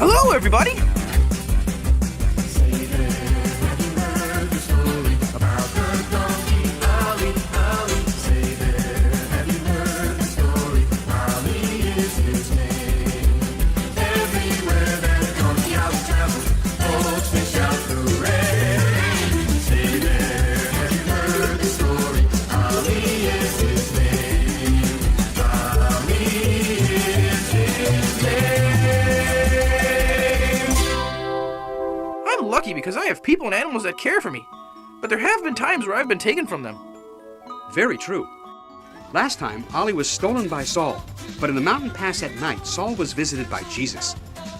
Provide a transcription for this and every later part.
Hello, everybody! Lucky because I have people and animals that care for me, but there have been times where I've been taken from them. Very true. Last time, Ollie was stolen by Saul, but in the mountain pass at night, Saul was visited by Jesus.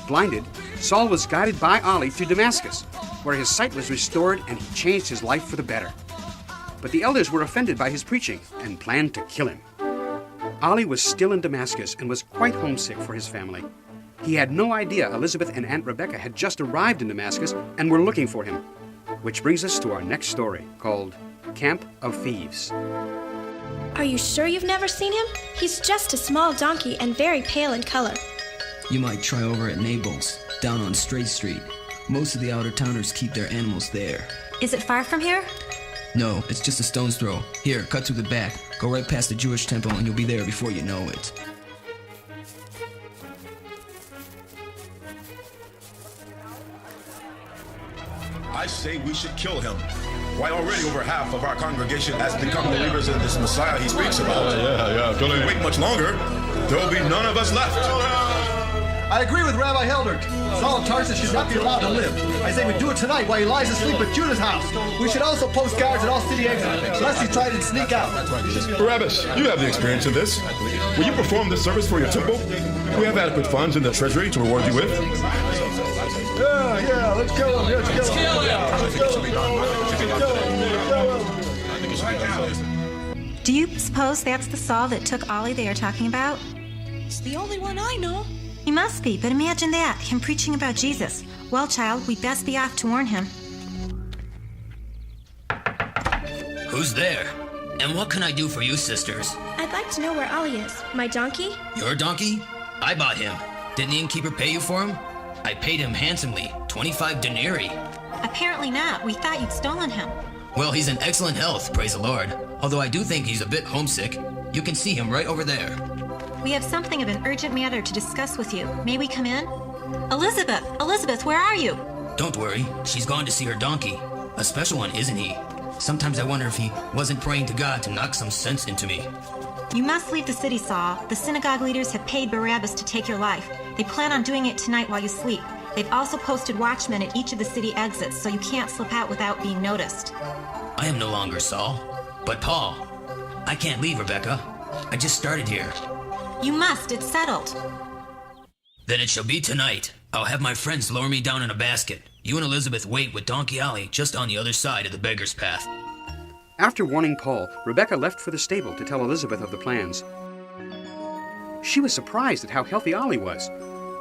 Blinded, Saul was guided by Ollie through Damascus, where his sight was restored and he changed his life for the better. But the elders were offended by his preaching and planned to kill him. Ollie was still in Damascus and was quite homesick for his family. He had no idea Elizabeth and Aunt Rebecca had just arrived in Damascus and were looking for him. Which brings us to our next story, called Camp of Thieves. Are you sure you've never seen him? He's just a small donkey and very pale in color. You might try over at Nable's, down on Straight Street. Most of the outer-towners keep their animals there. Is it far from here? No, it's just a stone's throw. Here, cut through the back. Go right past the Jewish temple and you'll be there before you know it. I say we should kill him. Why, already over half of our congregation has become believers in this Messiah he speaks about. Yeah. If we wait much longer, there will be none of us left. I agree with Rabbi Heldert. Saul of Tarsus should not be allowed to live. I say we do it tonight while he lies asleep at Judah's house. We should also post guards at all city exits, lest he try to sneak out. Barabbas, you have the experience in this. Will you perform this service for your temple? We have adequate funds in the treasury to reward you with. Yeah, let's kill him. Let's kill him. Do you suppose that's the Saul that took Ollie they are talking about? It's the only one I know. He must be, but imagine that, him preaching about Jesus. Well, child, we'd best be off to warn him. Who's there? And what can I do for you, sisters? I'd like to know where Ollie is. My donkey? Your donkey? I bought him. Didn't the innkeeper pay you for him? I paid him handsomely, 25 denarii. Apparently not. We thought you'd stolen him. Well, he's in excellent health, praise the Lord. Although I do think he's a bit homesick. You can see him right over there. We have something of an urgent matter to discuss with you. May we come in? Elizabeth, where are you? Don't worry, she's gone to see her donkey. A special one, isn't he? Sometimes I wonder if he wasn't praying to God to knock some sense into me. You must leave the city, Saul. The synagogue leaders have paid Barabbas to take your life. They plan on doing it tonight while you sleep. They've also posted watchmen at each of the city exits, so you can't slip out without being noticed. I am no longer Saul, but Paul. I can't leave, Rebecca. I just started here. You must, it's settled. Then it shall be tonight. I'll have my friends lower me down in a basket. You and Elizabeth wait with Donkey Ollie just on the other side of the beggar's path. After warning Paul, Rebecca left for the stable to tell Elizabeth of the plans. She was surprised at how healthy Ollie was.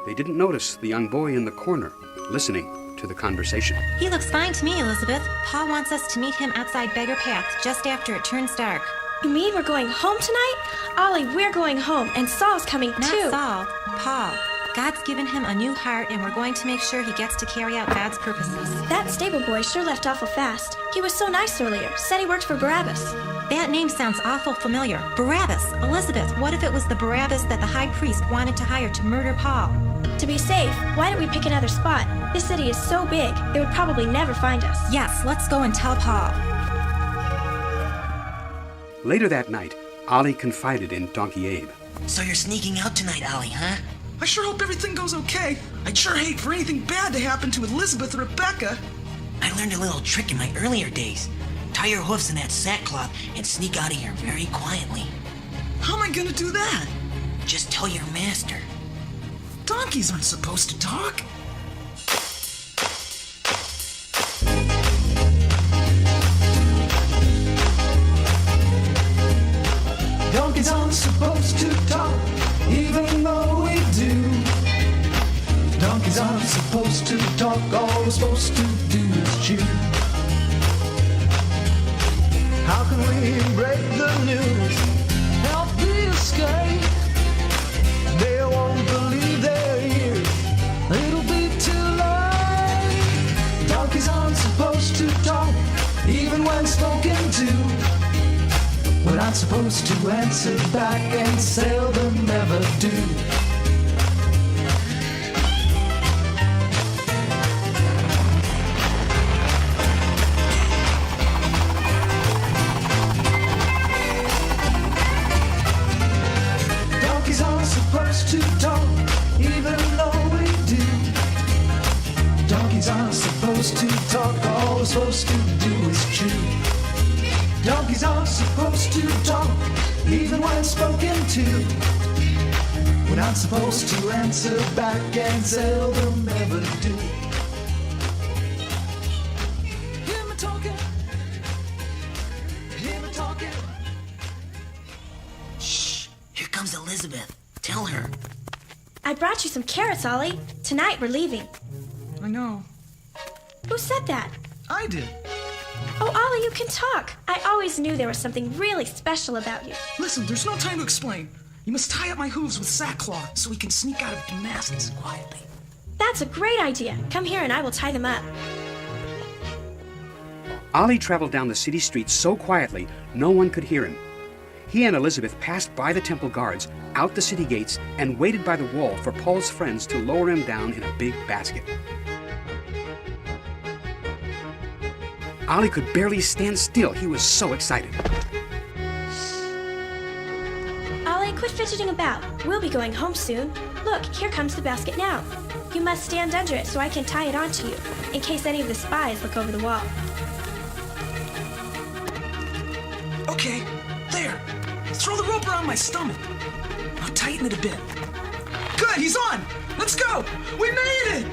They didn't notice the young boy in the corner, listening to the conversation. He looks fine to me, Elizabeth. Paul wants us to meet him outside Beggar Path just after it turns dark. You mean we're going home tonight? Ollie, we're going home, and Saul's coming too. Not Saul, Paul. God's given him a new heart, and we're going to make sure he gets to carry out God's purposes. That stable boy sure left awful fast. He was so nice earlier. Said he worked for Barabbas. That name sounds awful familiar. Barabbas. Elizabeth, what if it was the Barabbas that the high priest wanted to hire to murder Paul? To be safe, why don't we pick another spot? This city is so big, they would probably never find us. Yes, let's go and tell Paul. Later that night, Ollie confided in Donkey Abe. So you're sneaking out tonight, Ollie, huh? I sure hope everything goes okay. I'd sure hate for anything bad to happen to Elizabeth or Rebecca. I learned a little trick in my earlier days. Tie your hoofs in that sackcloth and sneak out of here very quietly. How am I gonna do that? Just tell your master. Donkeys aren't supposed to talk. Donkeys aren't supposed to talk, even though we do. Donkeys aren't supposed to talk, all we're supposed to do is chew. How can we break the news, help the escape? They won't believe their ears, it'll be not supposed to answer back and seldom ever do. Donkeys aren't supposed to talk, even though we do. Donkeys aren't supposed to talk, all we're supposed to do is chew. Donkeys aren't supposed to talk, even when spoken to. We're not supposed to answer back and seldom ever do. Hear me talking, hear me talking. Shh, here comes Elizabeth. Tell her. I brought you some carrots, Ollie. Tonight we're leaving. I know. Who said that? I did. Oh, Ollie, you can talk. I always knew there was something really special about you. Listen, there's no time to explain. You must tie up my hooves with sackcloth so we can sneak out of Damascus quietly. That's a great idea. Come here and I will tie them up. Ollie traveled down the city streets so quietly no one could hear him. He and Elizabeth passed by the temple guards, out the city gates, and waited by the wall for Paul's friends to lower him down in a big basket. Ollie could barely stand still. He was so excited. Ollie, quit fidgeting about. We'll be going home soon. Look, here comes the basket now. You must stand under it so I can tie it onto you, in case any of the spies look over the wall. Okay, there. Throw the rope around my stomach. Now tighten it a bit. Good, he's on! Let's go! We made it!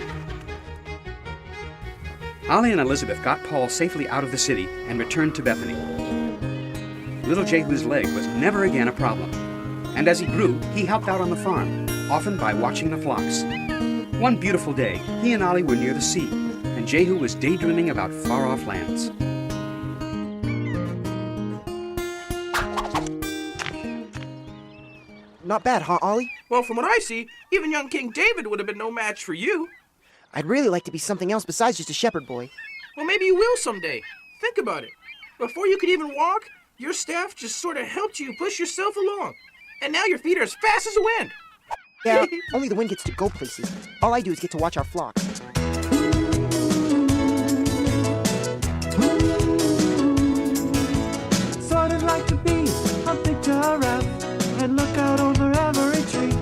Ollie and Elizabeth got Paul safely out of the city and returned to Bethany. Little Jehu's leg was never again a problem. And as he grew, he helped out on the farm, often by watching the flocks. One beautiful day, he and Ollie were near the sea, and Jehu was daydreaming about far-off lands. Not bad, huh, Ollie? Well, from what I see, even young King David would have been no match for you. I'd really like to be something else besides just a shepherd boy. Well, maybe you will someday. Think about it. Before you could even walk, your staff just sort of helped you push yourself along. And now your feet are as fast as the wind. Yeah, only the wind gets to go places. All I do is get to watch our flock. Sort of like to be a big giraffe and look out over every tree.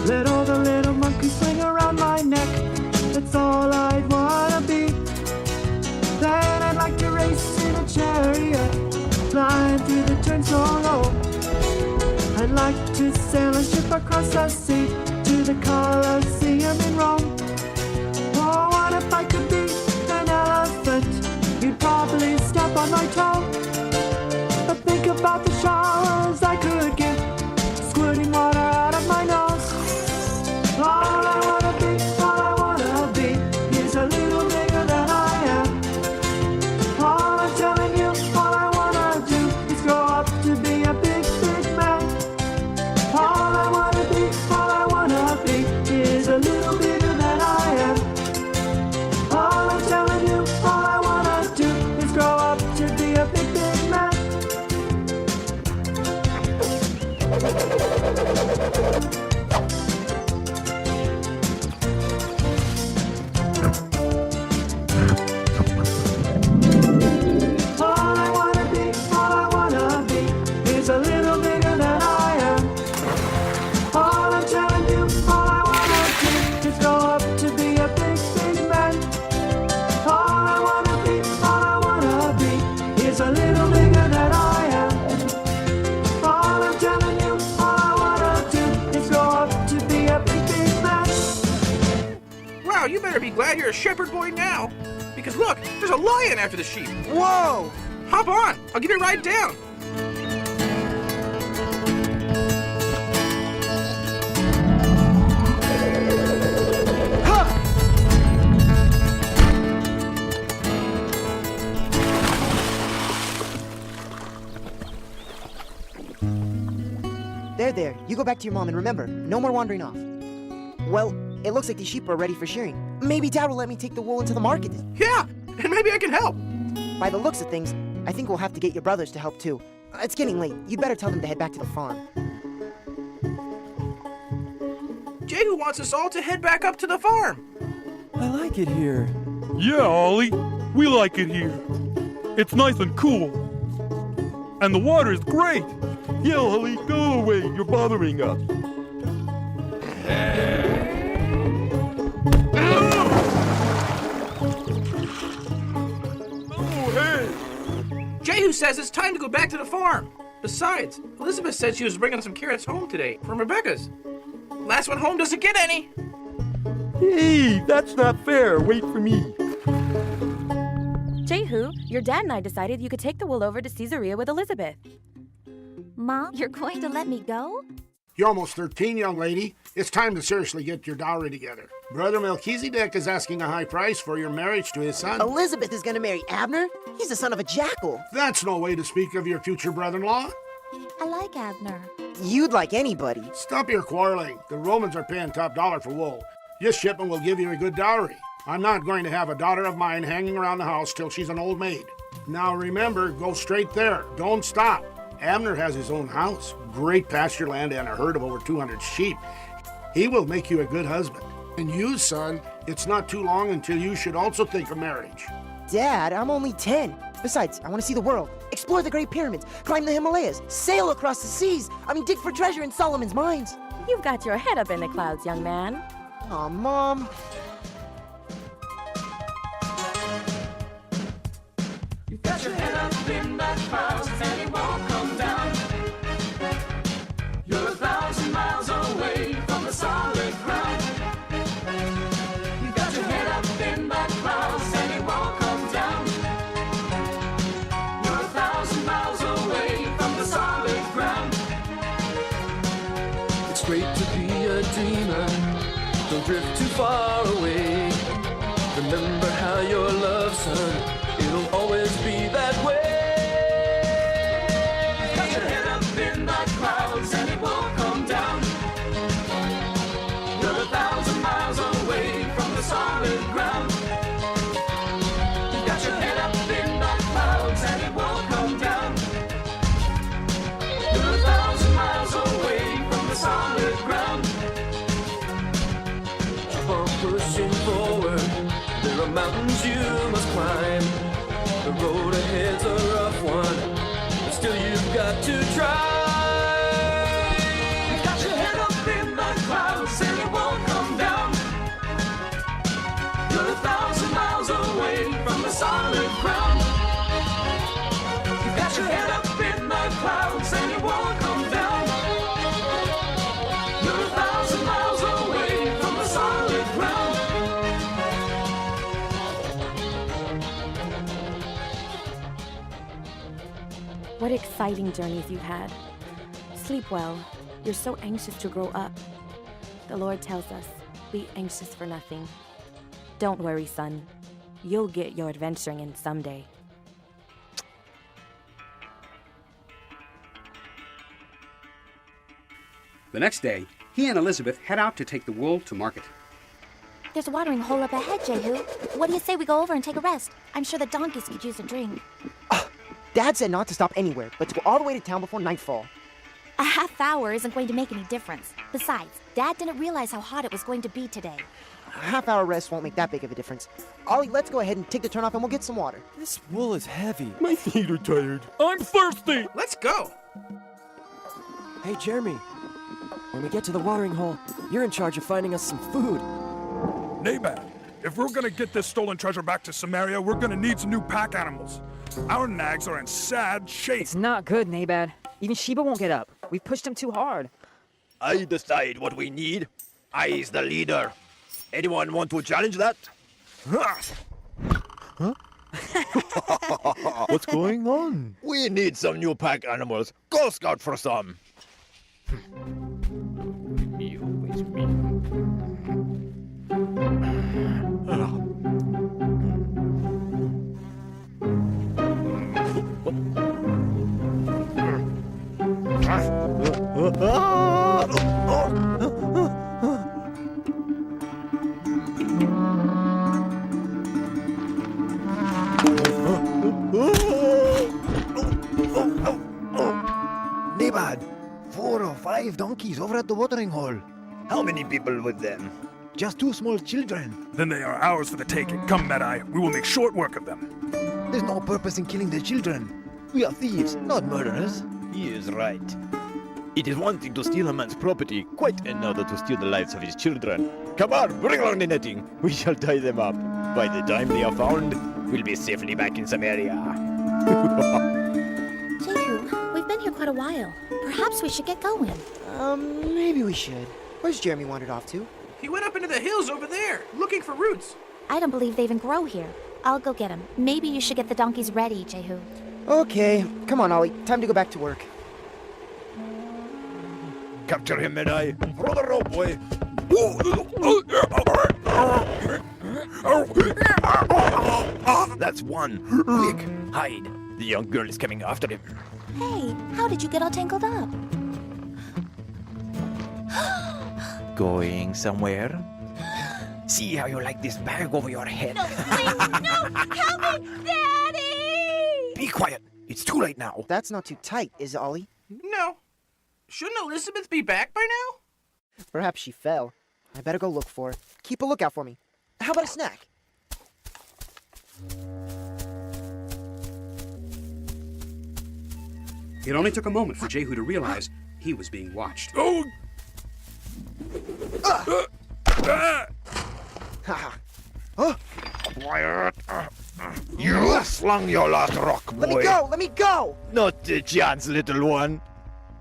Let all the little monkeys swing around my neck. That's all I'd wanna be. Then I'd like to race in a chariot, flying through the turn so low. I'd like to sail a ship across the sea to the Colosseum in Rome. Oh, what if I could be an elephant? You'd probably step on my toe. But think about the showers I could get, squirting water out of my nose. All I wanna be is a little bigger than I am. All I'm telling you, all I wanna do is grow up to be a big, big man. All I wanna be is a little bigger than I am. All I'm telling you, all I wanna do is grow up to be a big, big man. All I wanna be is a little bigger than I am. All I'm telling you, all I wanna do is grow up to be a big, big man. All I wanna be is a little bigger than I am. All I'm telling you, all I wanna do is grow up to be a big, big man. Wow, you better be glad you're a shepherd boy now. Because look, there's a lion after the sheep. Whoa! Hop on, I'll give you a ride down. There. You go back to your mom and remember, no more wandering off. Well, it looks like these sheep are ready for shearing. Maybe Dad will let me take the wool into the market. Yeah, and maybe I can help. By the looks of things, I think we'll have to get your brothers to help too. It's getting late. You'd better tell them to head back to the farm. Jehu wants us all to head back up to the farm. I like it here. Yeah, Ollie. We like it here. It's nice and cool. And the water is great. Yeah, Ollie, go away. You're bothering us. Oh, hey! Jehu says it's time to go back to the farm. Besides, Elizabeth said she was bringing some carrots home today from Rebecca's. Last one home doesn't get any. Hey, that's not fair. Wait for me. Jehu, your dad and I decided you could take the wool over to Caesarea with Elizabeth. Mom, you're going to let me go? You're almost 13, young lady. It's time to seriously get your dowry together. Brother Melchizedek is asking a high price for your marriage to his son. Elizabeth is gonna marry Abner? He's the son of a jackal. That's no way to speak of your future brother-in-law. I like Abner. You'd like anybody. Stop your quarreling. The Romans are paying top dollar for wool. This shipment will give you a good dowry. I'm not going to have a daughter of mine hanging around the house till she's an old maid. Now remember, go straight there. Don't stop. Abner has his own house, great pasture land, and a herd of over 200 sheep. He will make you a good husband. And you, son, it's not too long until you should also think of marriage. Dad, I'm only 10. Besides, I want to see the world, explore the Great Pyramids, climb the Himalayas, sail across the seas. Dig for treasure in Solomon's mines. You've got your head up in the clouds, young man. Aw, Mom. You've got your head up in that clouds and it won't come down. You're 1,000 miles away from the solid ground. You've got your head up in that clouds and it won't come down. You're 1,000 miles away from the solid ground. It's great to be a dreamer. Don't drift too far away. Remember how you're loved, son. It'll always be that way. You've got your head up in that clouds and it won't come down. You're 1,000 miles away from the solid ground. You've got your head up in that clouds and it won't come down. You're 1,000 miles away from the solid ground. Keep on pushing forward. There are mountains you must climb. The road ahead's a rough one, but still you've got to try. You've got your head up in the clouds and it won't come down. You're 1,000 miles away from the solid ground. You've got your head up in the clouds and it won't come down. You're 1,000 miles away from the solid ground. What exciting journeys you've had. Sleep well. You're so anxious to grow up. The Lord tells us, be anxious for nothing. Don't worry, son. You'll get your adventuring in someday. The next day, he and Elizabeth head out to take the wool to market. There's a watering hole up ahead, Jehu. What do you say we go over and take a rest? I'm sure the donkeys could use a drink. Dad said not to stop anywhere, but to go all the way to town before nightfall. A half hour isn't going to make any difference. Besides, Dad didn't realize how hot it was going to be today. A half-hour rest won't make that big of a difference. Ollie, let's go ahead and take the turn off and we'll get some water. This wool is heavy. My feet are tired. I'm thirsty. Let's go. Hey, Jeremy. When we get to the watering hole, you're in charge of finding us some food. Nabad, if we're gonna get this stolen treasure back to Samaria, we're gonna need some new pack animals. Our nags are in sad shape. It's not good, Nabad. Even Sheba won't get up. We've pushed him too hard. I decide what we need. I is the leader. Anyone want to challenge that? Huh? What's going on? We need some new pack animals. Go scout for some. You always me. lad. 4 or 5 donkeys over at the watering hole. How many people with them? Just 2 small children. Then they are ours for the taking. Come, Mad-Eye, we will make short work of them. There's no purpose in killing the children. We are thieves, not murderers. He is right. It is one thing to steal a man's property, quite another to steal the lives of his children. Come on, bring along the netting. We shall tie them up. By the time they are found, we'll be safely back in Samaria. Jehu, we've been here quite a while. Perhaps we should get going. Maybe we should. Where's Jeremy wandered off to? He went up into the hills over there, looking for roots. I don't believe they even grow here. I'll go get him. Maybe you should get the donkeys ready, Jehu. Okay, come on, Ollie. Time to go back to work. Capture him, Mad-Eye. Throw the rope, boy. That's one. Quick, hide. The young girl is coming after him. Hey, how did you get all tangled up? Going somewhere? See how you like this bag over your head. No, please, no! Help me, Daddy! Be quiet. It's too late now. That's not too tight, is it, Ollie? No. Shouldn't Elizabeth be back by now? Perhaps she fell. I better go look for her. Keep a lookout for me. How about a snack? It only took a moment for Jehu to realize he was being watched. Oh! Quiet. You slung your last rock, boy. Let me go! Let me go! Not a chance, little one.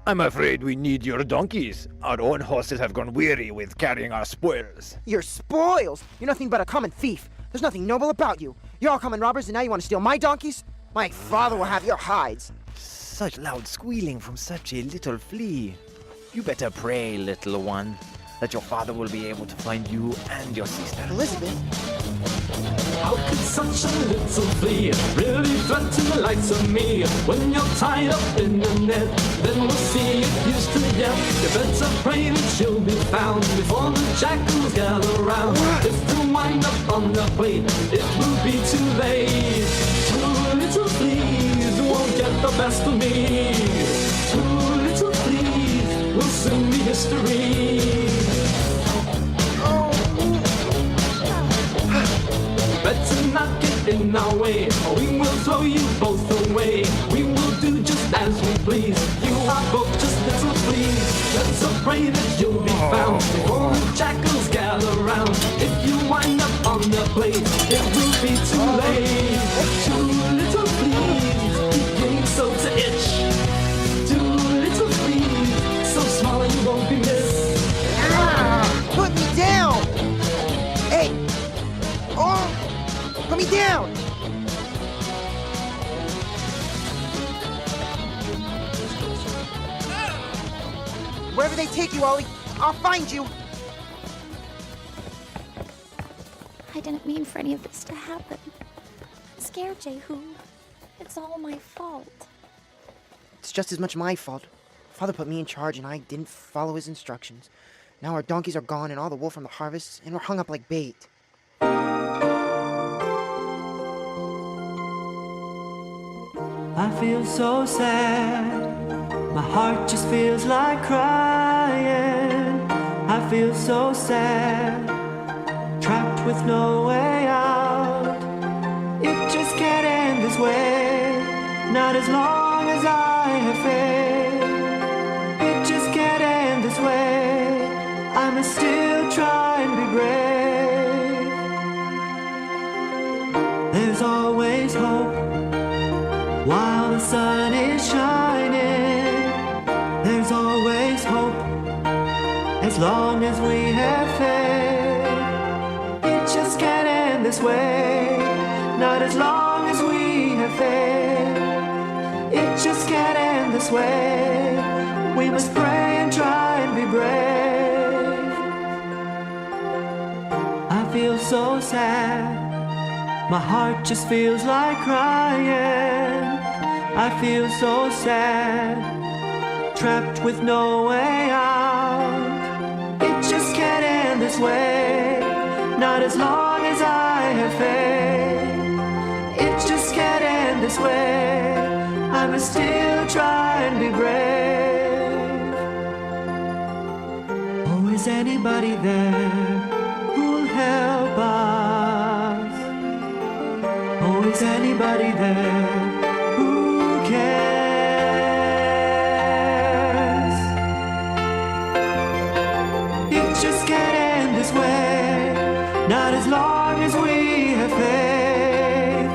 I'm afraid we need your donkeys. Our own horses have gone weary with carrying our spoils. Your spoils? You're nothing but a common thief. There's nothing noble about you. You're all common robbers, and now you want to steal my donkeys? My father will have your hides. Such loud squealing from such a little flea. You better pray, little one, that your father will be able to find you and your sister. Elizabeth? How could such a little flea really threaten the likes of me? When you're tied up in a net, then we'll see if you're still yet. You better pray that she'll be found before the jackals gather round. If you wind up on the plate, it will be too late. 2 little fleas won't get the best of me. 2 little fleas will soon be history. Better not get in our way, or we will throw you both away. We will do just as we please. You are both just little fleas. Let's pray that you'll be found before the jackals gather round. If you wind up on the plate, it will be too late. 2 little fleas, beginning so to itch. 2 little fleas, so small you won't be missed. Put me down! Hey! Oh! Put me down! Wherever they take you, Ollie, I'll find you! I didn't mean for any of this to happen. I'm scared, Jehu. It's all my fault. It's just as much my fault. Father put me in charge and I didn't follow his instructions. Now our donkeys are gone and all the wool from the harvest, and we're hung up like bait. I feel so sad. My heart just feels like crying. I feel so sad. Trapped with no way out. It just can't end this way. Not as long as I have faith. It just can't end this way. I must still try and be brave. There's always hope while the sun is shining. There's always hope as long as we have faith. It just can't end this way. Not as long as we have faith. It just can't end this way. We must pray and try and be brave. I feel so sad. My heart just feels like crying. I feel so sad. Trapped with no way out. It just can't end this way. Not as long as I have faith. It just can't end this way. I must still try and be brave. is anybody there who'll help us? Oh, is anybody there who cares? It just can't end this way, not as long as we have faith.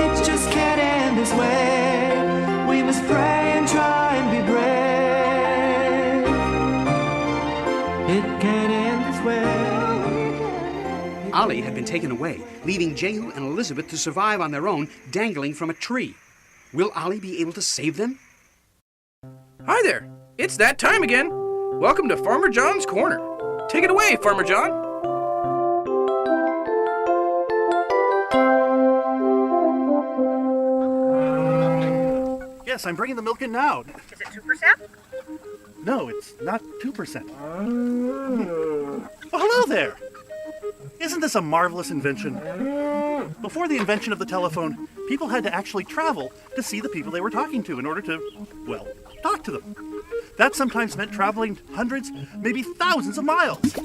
It just can't end this way, we must pray and try and be brave. It can't end this way. Ollie had been taken away, leaving Jehu and Elizabeth to survive on their own, dangling from a tree. Will Ollie be able to save them? Hi there. It's that time again. Welcome to Farmer John's Corner. Take it away, Farmer John. Yes, I'm bringing the milk in now. Is it 2%? No, it's not 2%. Oh, hello there. Isn't this a marvelous invention? Before the invention of the telephone, people had to actually travel to see the people they were talking to in order to, well, talk to them. That sometimes meant traveling hundreds, maybe thousands of miles.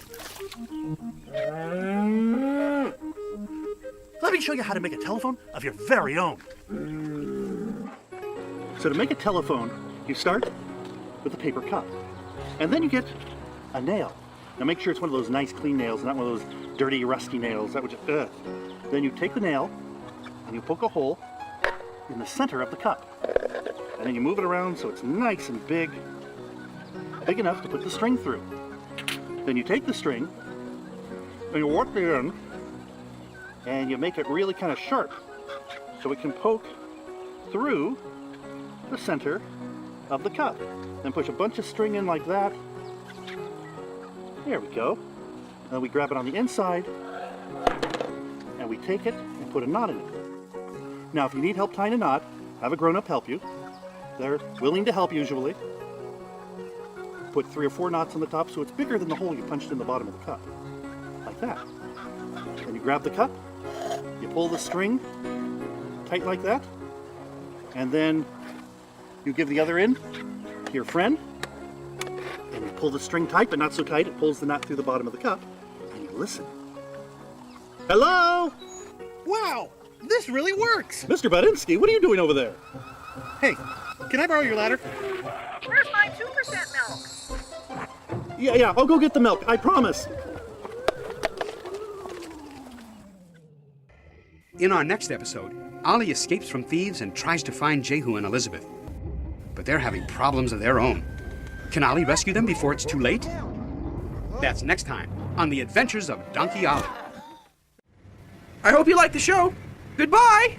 Let me show you how to make a telephone of your very own. So to make a telephone, you start with a paper cup. And then you get a nail. Now make sure it's one of those nice clean nails, not one of those dirty, rusty nails. That would just, Then you take the nail and you poke a hole in the center of the cup. And then you move it around so it's nice and big enough to put the string through. Then you take the string and you warp it in and you make it really kind of sharp so it can poke through the center of the cup. Then push a bunch of string in like that. There we go. Then we grab it on the inside and we take it and put a knot in it. Now if you need help tying a knot, have a grown-up help you. They're willing to help usually. Put 3 or 4 knots on the top so it's bigger than the hole you punched in the bottom of the cup. Like that. Then you grab the cup, you pull the string tight like that, and then you give the other end to your friend, and you pull the string tight, but not so tight, it pulls the knot through the bottom of the cup, and you listen. Hello? Wow, this really works! Mr. Budinsky, what are you doing over there? Hey, can I borrow your ladder? Where's my 2% milk? Yeah, I'll go get the milk, I promise. In our next episode, Ollie escapes from thieves and tries to find Jehu and Elizabeth. But they're having problems of their own. Can Ollie rescue them before it's too late? That's next time on The Adventures of Donkey Ollie. I hope you liked the show. Goodbye!